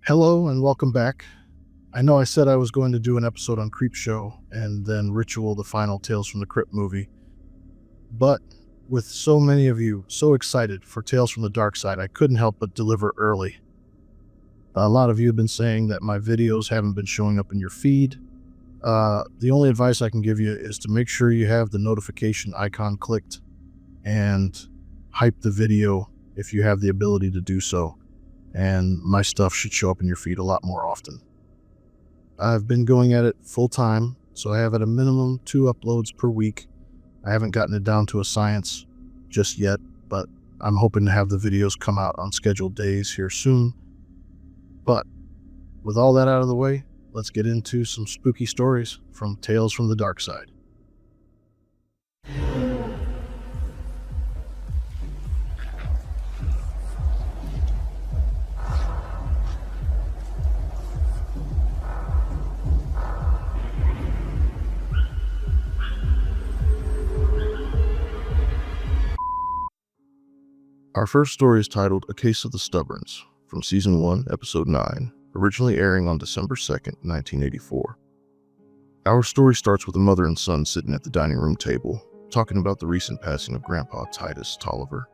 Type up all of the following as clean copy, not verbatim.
Hello and welcome back. I know I said I was going to do an episode on Creepshow and then Ritual, the final Tales from the Crypt movie, but with so many of you so excited for Tales from the Darkside, I couldn't help but deliver early. A lot of you have been saying that my videos haven't been showing up in your feed. The only advice I can give you is to make sure you have the notification icon clicked and hype the video if you have the ability to do so, and my stuff should show up in your feed a lot more often. I've been going at it full time, so I have at a minimum 2 uploads per week. I haven't gotten it down to a science just yet, but I'm hoping to have the videos come out on scheduled days here soon. But with all that out of the way, let's get into some spooky stories from Tales from the Darkside. Our first story is titled A Case of the Stubborns, from Season 1, Episode 9, originally airing on December 2nd, 1984. Our story starts with a mother and son sitting at the dining room table, talking about the recent passing of Grandpa Titus Tolliver.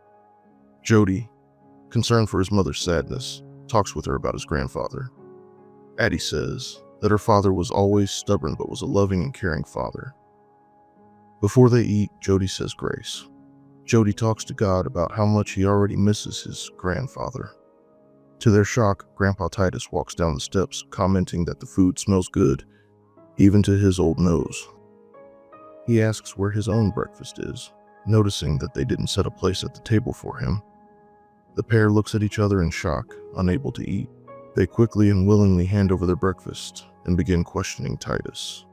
Jody, concerned for his mother's sadness, talks with her about his grandfather. Addie says that her father was always stubborn but was a loving and caring father. Before they eat, Jody says grace. Jody talks to God about how much he already misses his grandfather. To their shock, Grandpa Titus walks down the steps, commenting that the food smells good, even to his old nose. He asks where his own breakfast is, noticing that they didn't set a place at the table for him. The pair looks at each other in shock, unable to eat. They quickly and willingly hand over their breakfast and begin questioning Titus.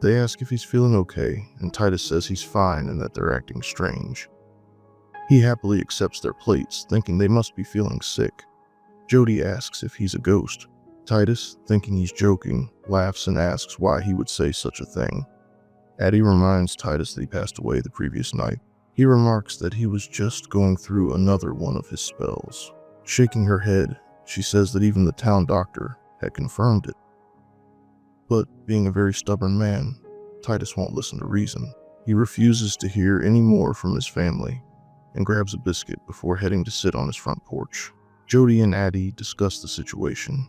They ask if he's feeling okay, and Titus says he's fine and that they're acting strange. He happily accepts their plates, thinking they must be feeling sick. Jody asks if he's a ghost. Titus, thinking he's joking, laughs and asks why he would say such a thing. Addie reminds Titus that he passed away the previous night. He remarks that he was just going through another one of his spells. Shaking her head, she says that even the town doctor had confirmed it. But being a very stubborn man, Titus won't listen to reason. He refuses to hear any more from his family and grabs a biscuit before heading to sit on his front porch. Jody and Addie discuss the situation,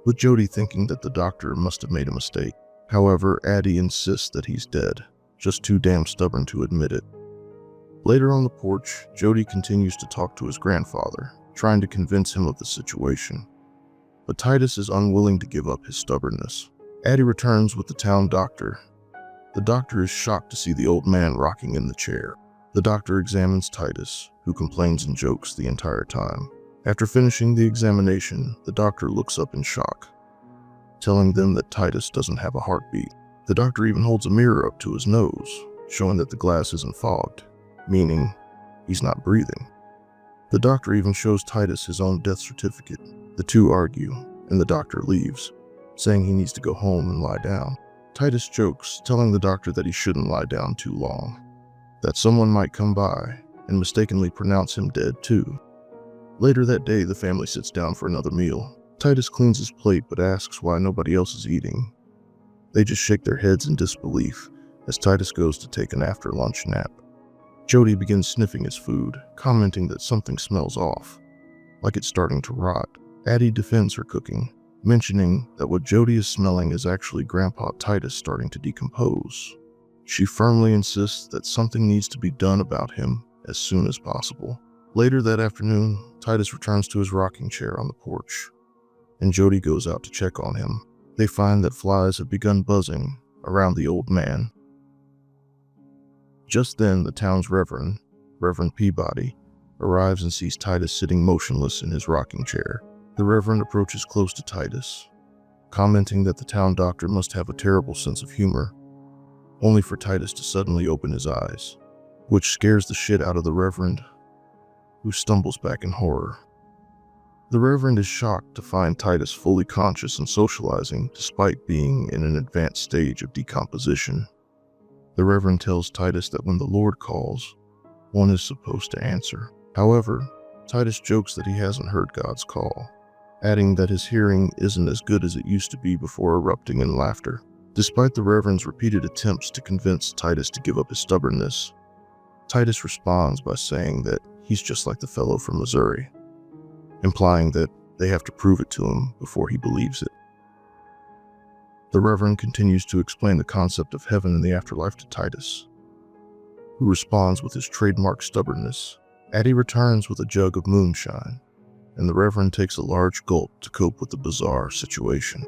with Jody thinking that the doctor must have made a mistake. However, Addie insists that he's dead, just too damn stubborn to admit it. Later on the porch, Jody continues to talk to his grandfather, trying to convince him of the situation. But Titus is unwilling to give up his stubbornness. Addie returns with the town doctor. The doctor is shocked to see the old man rocking in the chair. The doctor examines Titus, who complains and jokes the entire time. After finishing the examination, the doctor looks up in shock, telling them that Titus doesn't have a heartbeat. The doctor even holds a mirror up to his nose, showing that the glass isn't fogged, meaning he's not breathing. The doctor even shows Titus his own death certificate. The two argue, and the doctor leaves, saying he needs to go home and lie down. Titus jokes, telling the doctor that he shouldn't lie down too long, that someone might come by and mistakenly pronounce him dead too. Later that day, the family sits down for another meal. Titus cleans his plate but asks why nobody else is eating. They just shake their heads in disbelief as Titus goes to take an after-lunch nap. Jody begins sniffing his food, commenting that something smells off, like it's starting to rot. Addie defends her cooking, mentioning that what Jody is smelling is actually Grandpa Titus starting to decompose. She firmly insists that something needs to be done about him as soon as possible. Later that afternoon, Titus returns to his rocking chair on the porch, and Jody goes out to check on him. They find that flies have begun buzzing around the old man. Just then, the town's Reverend Peabody, arrives and sees Titus sitting motionless in his rocking chair. The Reverend approaches close to Titus, commenting that the town doctor must have a terrible sense of humor, only for Titus to suddenly open his eyes, which scares the shit out of the Reverend, who stumbles back in horror. The Reverend is shocked to find Titus fully conscious and socializing despite being in an advanced stage of decomposition. The Reverend tells Titus that when the Lord calls, one is supposed to answer. However, Titus jokes that he hasn't heard God's call, adding that his hearing isn't as good as it used to be before erupting in laughter. Despite the Reverend's repeated attempts to convince Titus to give up his stubbornness, Titus responds by saying that he's just like the fellow from Missouri, implying that they have to prove it to him before he believes it. The Reverend continues to explain the concept of heaven and the afterlife to Titus, who responds with his trademark stubbornness. Addie returns with a jug of moonshine, and the Reverend takes a large gulp to cope with the bizarre situation.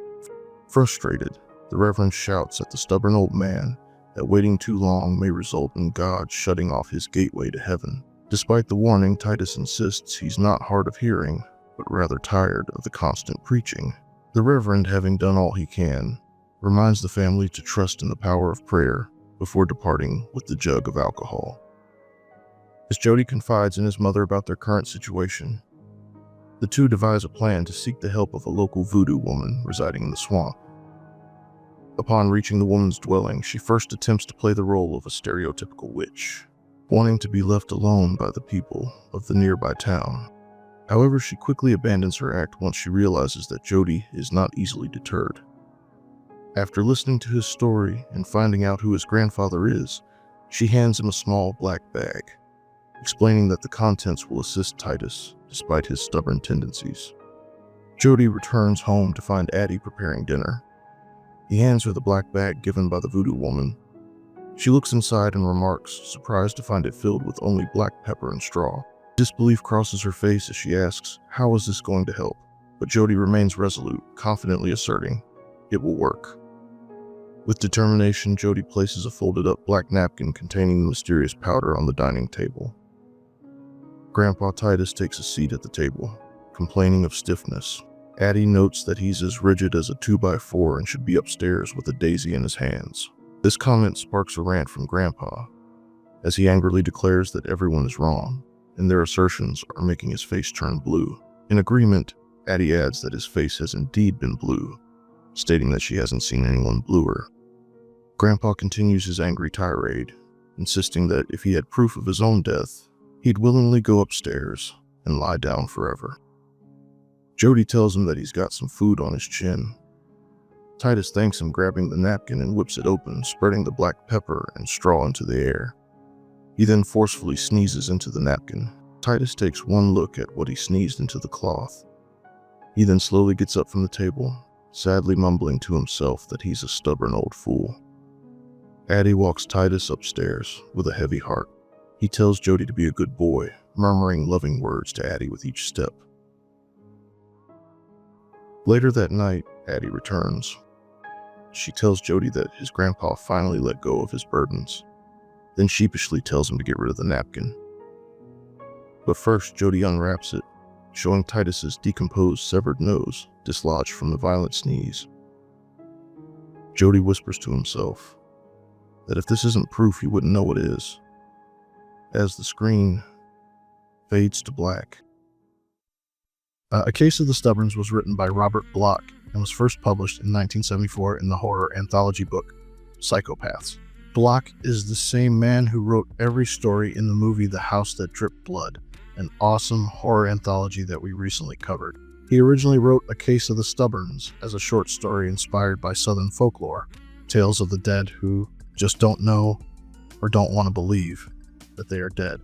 Frustrated, the Reverend shouts at the stubborn old man that waiting too long may result in God shutting off his gateway to heaven. Despite the warning, Titus insists he's not hard of hearing, but rather tired of the constant preaching. The Reverend, having done all he can, reminds the family to trust in the power of prayer before departing with the jug of alcohol. As Jody confides in his mother about their current situation, the two devise a plan to seek the help of a local voodoo woman residing in the swamp. Upon reaching the woman's dwelling, she first attempts to play the role of a stereotypical witch, wanting to be left alone by the people of the nearby town. However, she quickly abandons her act once she realizes that Jody is not easily deterred. After listening to his story and finding out who his grandfather is, she hands him a small black bag, explaining that the contents will assist Titus despite his stubborn tendencies. Jody returns home to find Addie preparing dinner. He hands her the black bag given by the voodoo woman. She looks inside and remarks, surprised to find it filled with only black pepper and straw. Disbelief crosses her face as she asks, "How is this going to help?" But Jody remains resolute, confidently asserting, "It will work." With determination, Jody places a folded up black napkin containing the mysterious powder on the dining table. Grandpa Titus takes a seat at the table, complaining of stiffness. Addie notes that he's as rigid as a 2x4 and should be upstairs with a daisy in his hands. This comment sparks a rant from Grandpa, as he angrily declares that everyone is wrong, and their assertions are making his face turn blue. In agreement, Addie adds that his face has indeed been blue, stating that she hasn't seen anyone bluer. Grandpa continues his angry tirade, insisting that if he had proof of his own death, he'd willingly go upstairs and lie down forever. Jody tells him that he's got some food on his chin. Titus thanks him, grabbing the napkin and whips it open, spreading the black pepper and straw into the air. He then forcefully sneezes into the napkin. Titus takes one look at what he sneezed into the cloth. He then slowly gets up from the table, sadly mumbling to himself that he's a stubborn old fool. Addie walks Titus upstairs with a heavy heart. He tells Jody to be a good boy, murmuring loving words to Addie with each step. Later that night, Addie returns. She tells Jody that his grandpa finally let go of his burdens, then sheepishly tells him to get rid of the napkin. But first, Jody unwraps it, showing Titus's decomposed severed nose dislodged from the violent sneeze. Jody whispers to himself that if this isn't proof, he wouldn't know what is, as the screen fades to black. A Case of the Stubborns was written by Robert Bloch and was first published in 1974 in the horror anthology book Psychopaths. Bloch is the same man who wrote every story in the movie The House That Dripped Blood, an awesome horror anthology that we recently covered. He originally wrote A Case of the Stubborns as a short story inspired by Southern folklore, tales of the dead who just don't know or don't want to believe that they are dead.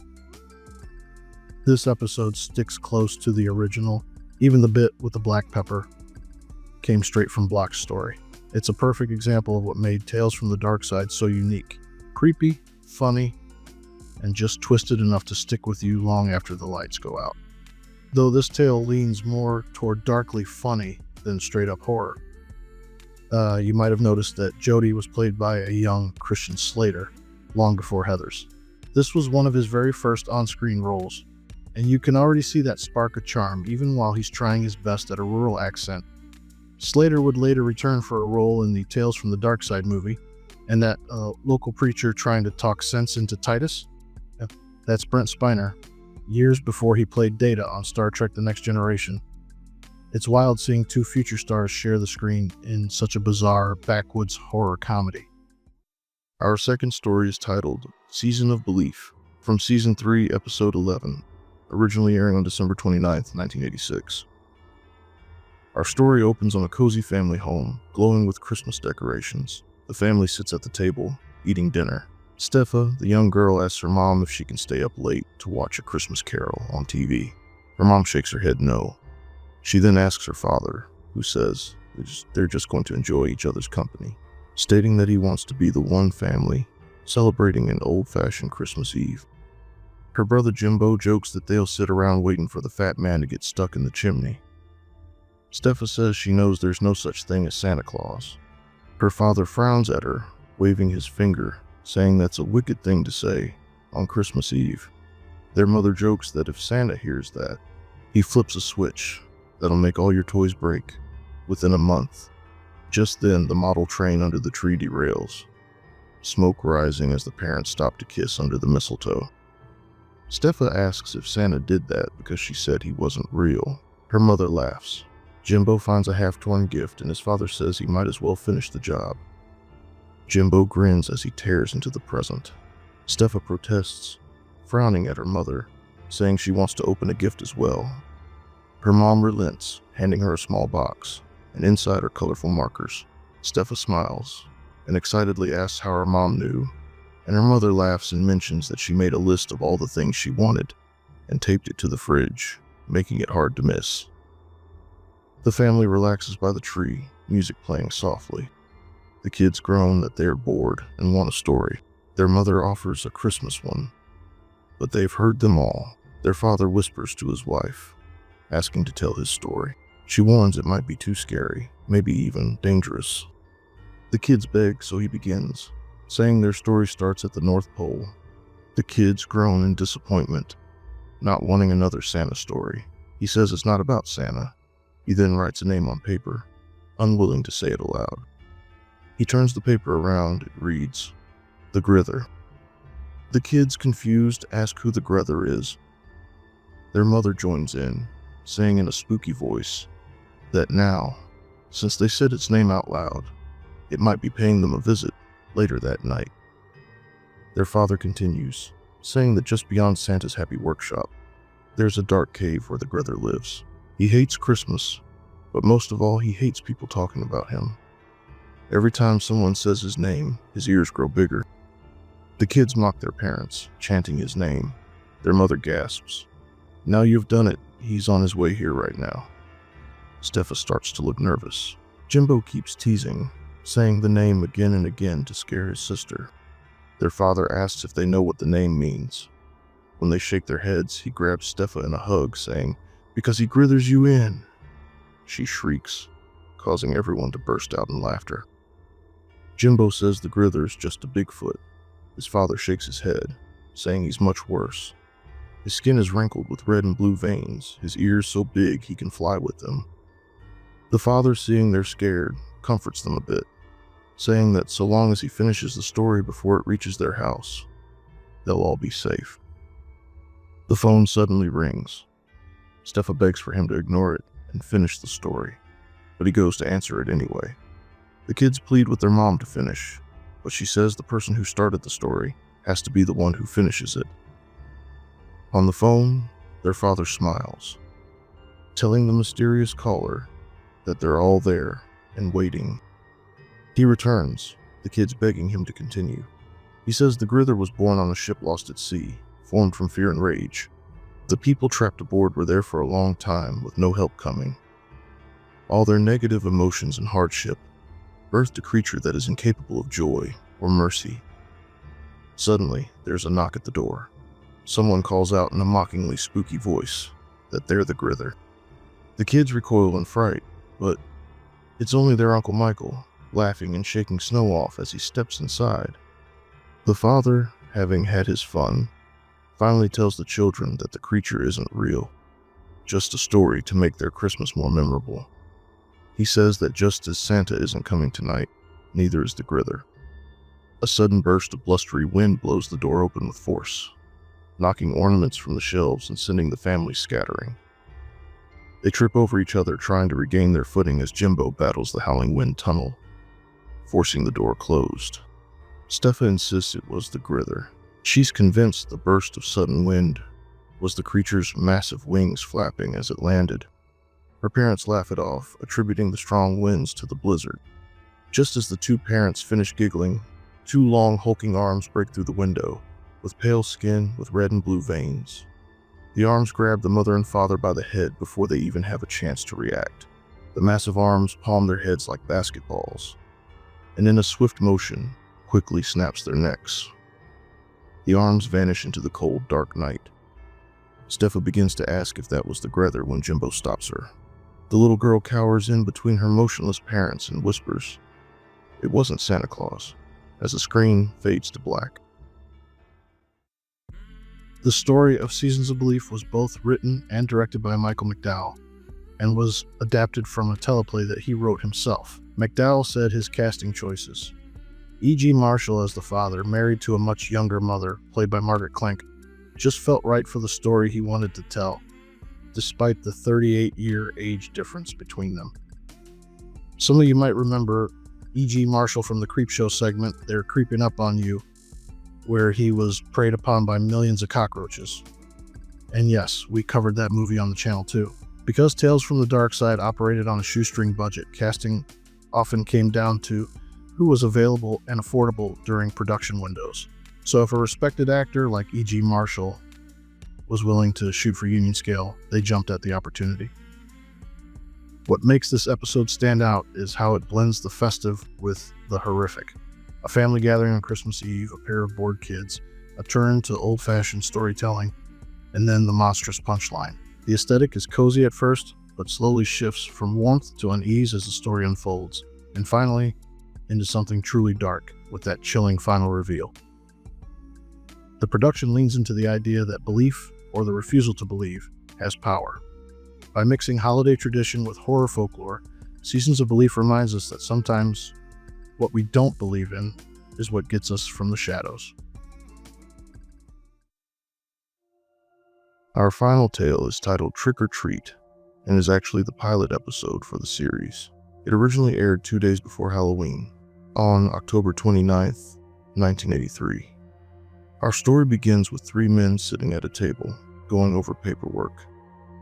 This episode sticks close to the original. Even the bit with the black pepper came straight from Bloch's story. It's a perfect example of what made Tales from the Darkside so unique. Creepy, funny, and just twisted enough to stick with you long after the lights go out. Though this tale leans more toward darkly funny than straight up horror. You might have noticed that Jody was played by a young Christian Slater long before Heather's. This was one of his very first on-screen roles, and you can already see that spark of charm even while he's trying his best at a rural accent. Slater would later return for a role in the Tales from the Darkside movie, and that local preacher trying to talk sense into Titus, that's Brent Spiner, years before he played Data on Star Trek The Next Generation. It's wild seeing two future stars share the screen in such a bizarre, backwoods horror comedy. Our second story is titled Season of Belief, from Season 3, Episode 11, originally airing on December 29th, 1986. Our story opens on a cozy family home, glowing with Christmas decorations. The family sits at the table, eating dinner. Stefa, the young girl, asks her mom if she can stay up late to watch A Christmas Carol on TV. Her mom shakes her head no. She then asks her father, who says they're just going to enjoy each other's company, stating that he wants to be the one family celebrating an old-fashioned Christmas Eve. Her brother Jimbo jokes that they'll sit around waiting for the fat man to get stuck in the chimney. Stefa says she knows there's no such thing as Santa Claus. Her father frowns at her, waving his finger, saying that's a wicked thing to say on Christmas Eve. Their mother jokes that if Santa hears that, he flips a switch that'll make all your toys break within a month. Just then, the model train under the tree derails, smoke rising as the parents stop to kiss under the mistletoe. Stefa asks if Santa did that because she said he wasn't real. Her mother laughs. Jimbo finds a half-torn gift and his father says he might as well finish the job. Jimbo grins as he tears into the present. Stefa protests, frowning at her mother, saying she wants to open a gift as well. Her mom relents, handing her a small box, and inside are colorful markers. Stefa smiles and excitedly asks how her mom knew, and her mother laughs and mentions that she made a list of all the things she wanted and taped it to the fridge, making it hard to miss. The family relaxes by the tree, music playing softly. The kids groan that they are bored and want a story. Their mother offers a Christmas one, but they've heard them all. Their father whispers to his wife, asking to tell his story. She warns it might be too scary, maybe even dangerous. The kids beg, so he begins, saying their story starts at the North Pole. The kids groan in disappointment, not wanting another Santa story. He says it's not about Santa. He then writes a name on paper, unwilling to say it aloud. He turns the paper around. It reads, "The Grither." The kids, confused, ask who the Grither is. Their mother joins in, saying in a spooky voice that now, since they said its name out loud, it might be paying them a visit later that night. Their father continues, saying that just beyond Santa's happy workshop, there's a dark cave where the Grither lives. He hates Christmas, but most of all, he hates people talking about him. Every time someone says his name, his ears grow bigger. The kids mock their parents, chanting his name. Their mother gasps, "Now you've done it. He's on his way here right now." Stefa starts to look nervous. Jimbo keeps teasing, saying the name again and again to scare his sister. Their father asks if they know what the name means. When they shake their heads, he grabs Stefa in a hug, saying, "Because he grithers you in." She shrieks, causing everyone to burst out in laughter. Jimbo says the Grither's just a Bigfoot. His father shakes his head, saying he's much worse. His skin is wrinkled with red and blue veins, his ears so big he can fly with them. The father, seeing they're scared, comforts them a bit, saying that so long as he finishes the story before it reaches their house, they'll all be safe. The phone suddenly rings. Stefa begs for him to ignore it and finish the story, but he goes to answer it anyway. The kids plead with their mom to finish, but she says the person who started the story has to be the one who finishes it. On the phone, their father smiles, telling the mysterious caller that they're all there and waiting. He returns, the kids begging him to continue. He says the Grither was born on a ship lost at sea, formed from fear and rage. The people trapped aboard were there for a long time with no help coming. All their negative emotions and hardship birthed a creature that is incapable of joy or mercy. Suddenly, there's a knock at the door. Someone calls out in a mockingly spooky voice that they're the Grither. The kids recoil in fright, but it's only their Uncle Michael, laughing and shaking snow off as he steps inside. The father, having had his fun, finally tells the children that the creature isn't real, just a story to make their Christmas more memorable. He says that just as Santa isn't coming tonight, neither is the Grither. A sudden burst of blustery wind blows the door open with force, knocking ornaments from the shelves and sending the family scattering. They trip over each other trying to regain their footing as Jimbo battles the howling wind tunnel, forcing the door closed. Stefa insists it was the Grither. She's convinced the burst of sudden wind was the creature's massive wings flapping as it landed. Her parents laugh it off, attributing the strong winds to the blizzard. Just as the two parents finish giggling, two long hulking arms break through the window, with pale skin with red and blue veins. The arms grab the mother and father by the head before they even have a chance to react. The massive arms palm their heads like basketballs, and in a swift motion, quickly snaps their necks. The arms vanish into the cold, dark night. Steffa begins to ask if that was the Grether when Jimbo stops her. The little girl cowers in between her motionless parents and whispers, "It wasn't Santa Claus," as the screen fades to black. The story of Seasons of Belief was both written and directed by Michael McDowell, and was adapted from a teleplay that he wrote himself. McDowell said his casting choices: E.G. Marshall as the father, married to a much younger mother, played by Margaret Clank, just felt right for the story he wanted to tell, despite the 38-year age difference between them. Some of you might remember E.G. Marshall from the Creepshow segment, They're Creeping Up on You, where he was preyed upon by millions of cockroaches. And yes, we covered that movie on the channel too. Because Tales from the Darkside operated on a shoestring budget, casting often came down to who was available and affordable during production windows. So if a respected actor like E.G. Marshall was willing to shoot for union scale, they jumped at the opportunity. What makes this episode stand out is how it blends the festive with the horrific. A family gathering on Christmas Eve, a pair of bored kids, a turn to old-fashioned storytelling, and then the monstrous punchline. The aesthetic is cozy at first, but slowly shifts from warmth to unease as the story unfolds, and finally into something truly dark with that chilling final reveal. The production leans into the idea that belief, or the refusal to believe, has power. By mixing holiday tradition with horror folklore, Seasons of Belief reminds us that sometimes what we don't believe in is what gets us from the shadows. Our final tale is titled Trick or Treat, and is actually the pilot episode for the series. It originally aired 2 days before Halloween, on October 29th, 1983. Our story begins with three men sitting at a table, going over paperwork.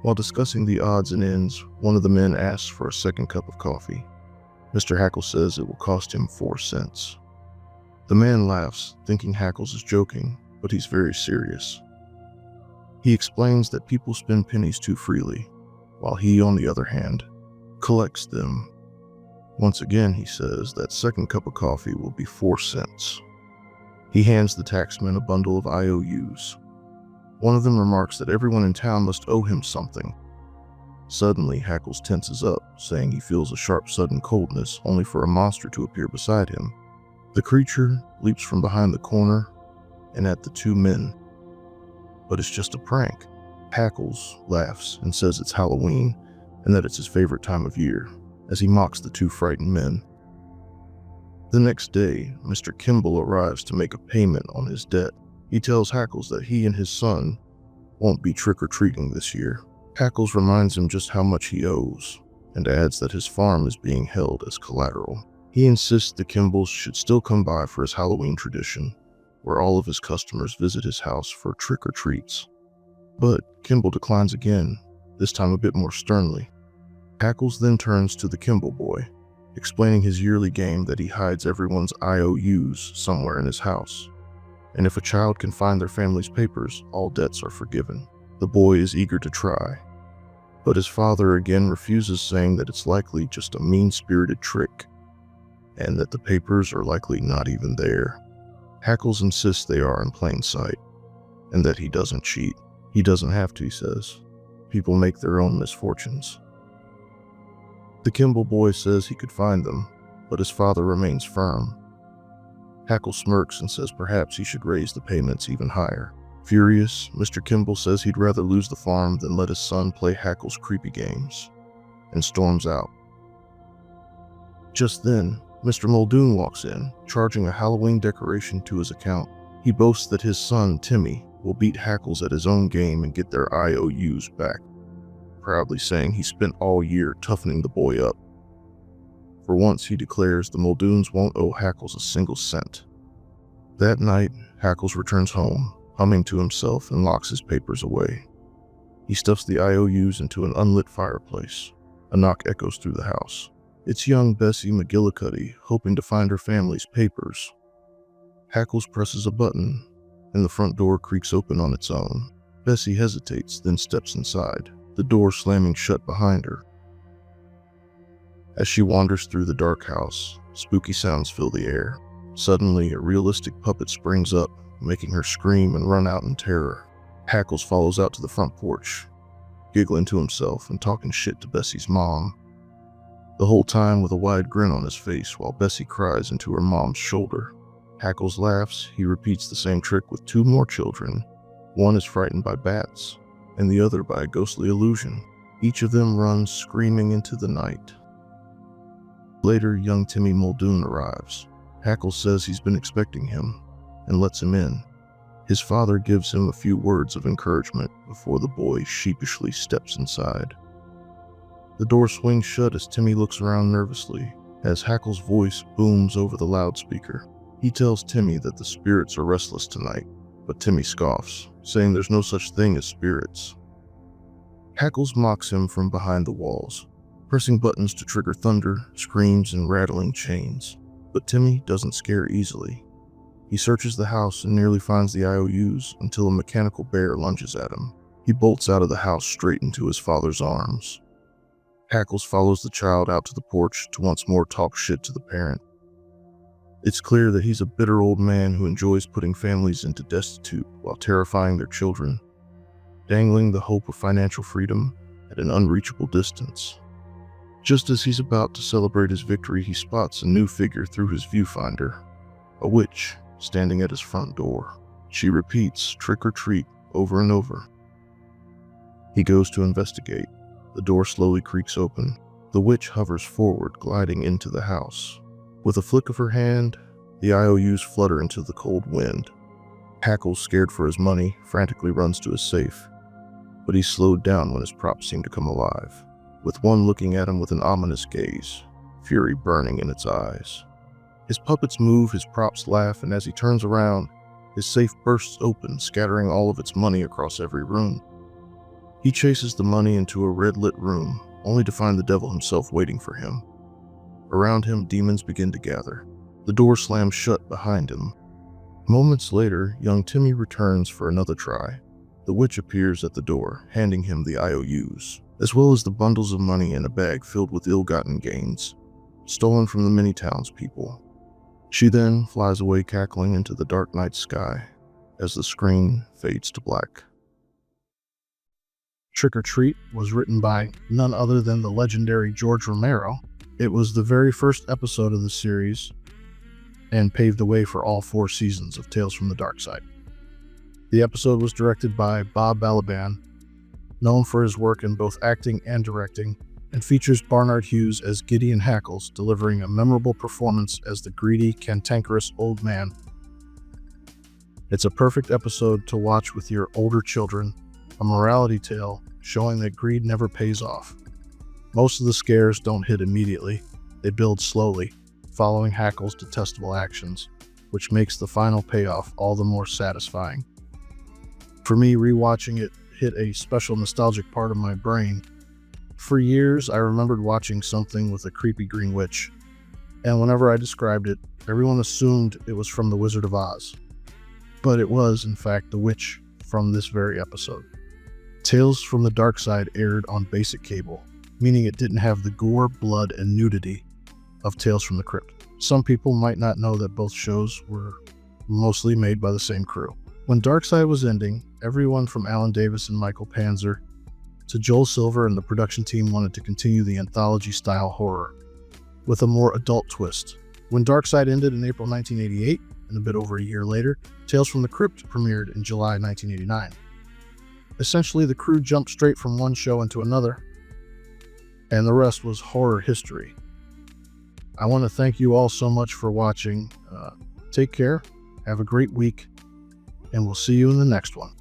While discussing the odds and ends, one of the men asks for a second cup of coffee. Mr. Hackles says it will cost him 4 cents. The man laughs, thinking Hackles is joking, but he's very serious. He explains that people spend pennies too freely, while he, on the other hand, collects them. Once again, he says that second cup of coffee will be 4 cents. He hands the taxman a bundle of IOUs. One of them remarks that everyone in town must owe him something. Suddenly, Hackles tenses up, saying he feels a sharp sudden coldness, only for a monster to appear beside him. The creature leaps from behind the corner and at the two men. But it's just a prank. Hackles laughs and says it's Halloween and that it's his favorite time of year, as he mocks the two frightened men. The next day, Mr. Kimball arrives to make a payment on his debt. He tells Hackles that he and his son won't be trick-or-treating this year. Hackles reminds him just how much he owes, and adds that his farm is being held as collateral. He insists the Kimballs should still come by for his Halloween tradition, where all of his customers visit his house for trick-or-treats. But Kimball declines again, this time a bit more sternly. Hackles then turns to the Kimball boy, explaining his yearly game that he hides everyone's IOUs somewhere in his house. And if a child can find their family's papers, all debts are forgiven. The boy is eager to try, but his father again refuses, saying that it's likely just a mean-spirited trick, and that the papers are likely not even there. Hackles insists they are in plain sight, and that he doesn't cheat. He doesn't have to, he says. People make their own misfortunes. The Kimball boy says he could find them, but his father remains firm. Hackles smirks and says perhaps he should raise the payments even higher. Furious, Mr. Kimball says he'd rather lose the farm than let his son play Hackles' creepy games, and storms out. Just then, Mr. Muldoon walks in, charging a Halloween decoration to his account. He boasts that his son, Timmy, will beat Hackles at his own game and get their IOUs back, proudly saying he spent all year toughening the boy up. For once, he declares the Muldoons won't owe Hackles a single cent. That night, Hackles returns home, humming to himself, and locks his papers away. He stuffs the IOUs into an unlit fireplace, A knock echoes through the house. It's young Bessie McGillicuddy, hoping to find her family's papers. Hackles presses a button, and the front door creaks open on its own. Bessie hesitates, then steps inside, the door slamming shut behind her. As she wanders through the dark house, spooky sounds fill the air. Suddenly, a realistic puppet springs up, making her scream and run out in terror. Hackles follows out to the front porch, giggling to himself and talking shit to Bessie's mom. The whole time with a wide grin on his face while Bessie cries into her mom's shoulder. Hackles laughs. He repeats the same trick with two more children. One is frightened by bats, and the other by a ghostly illusion. Each of them runs screaming into the night. Later, young Timmy Muldoon arrives. Hackles says he's been expecting him, and lets him in. His father gives him a few words of encouragement before the boy sheepishly steps inside. The door swings shut as Timmy looks around nervously, as Hackles' voice booms over the loudspeaker. He tells Timmy that the spirits are restless tonight, but Timmy scoffs, saying there's no such thing as spirits. Hackles mocks him from behind the walls, pressing buttons to trigger thunder, screams, and rattling chains. But Timmy doesn't scare easily. He searches the house and nearly finds the IOUs until a mechanical bear lunges at him. He bolts out of the house straight into his father's arms. Hackles follows the child out to the porch to once more talk shit to the parent. It's clear that he's a bitter old man who enjoys putting families into destitute while terrifying their children, dangling the hope of financial freedom at an unreachable distance. Just as he's about to celebrate his victory, he spots a new figure through his viewfinder, a witch standing at his front door. She repeats trick or treat over and over. He goes to investigate. The door slowly creaks open. The witch hovers forward, gliding into the house. With a flick of her hand, the IOUs flutter into the cold wind. Hackles, scared for his money, frantically runs to his safe, but he's slowed down when his props seem to come alive, with one looking at him with an ominous gaze, fury burning in its eyes. His puppets move, his props laugh, and as he turns around, his safe bursts open, scattering all of its money across every room. He chases the money into a red-lit room, only to find the devil himself waiting for him. Around him, demons begin to gather. The door slams shut behind him. Moments later, young Timmy returns for another try. The witch appears at the door, handing him the IOUs, as well as the bundles of money in a bag filled with ill-gotten gains, stolen from the many townspeople. She then flies away cackling into the dark night sky as the screen fades to black. Trick or Treat was written by none other than the legendary George Romero. It was the very first episode of the series and paved the way for all 4 seasons of Tales from the Darkside. The episode was directed by Bob Balaban, known for his work in both acting and directing, and features Barnard Hughes as Gideon Hackles, delivering a memorable performance as the greedy, cantankerous old man. It's a perfect episode to watch with your older children, a morality tale showing that greed never pays off. Most of the scares don't hit immediately. They build slowly, following Hackles' detestable actions, which makes the final payoff all the more satisfying. For me, rewatching it hit a special nostalgic part of my brain. For years, I remembered watching something with a creepy green witch, and whenever I described it, everyone assumed it was from The Wizard of Oz. But it was, in fact, the witch from this very episode. Tales from the Darkside aired on basic cable, meaning it didn't have the gore, blood, and nudity of Tales from the Crypt. Some people might not know that both shows were mostly made by the same crew. When Darkside was ending, everyone from Alan Davis and Michael Panzer to Joel Silver and the production team wanted to continue the anthology-style horror with a more adult twist. When Darkside ended in April 1988, and a bit over a year later, Tales from the Crypt premiered in July 1989. Essentially, the crew jumped straight from one show into another, and the rest was horror history. I want to thank you all so much for watching. Take care, have a great week, and we'll see you in the next one.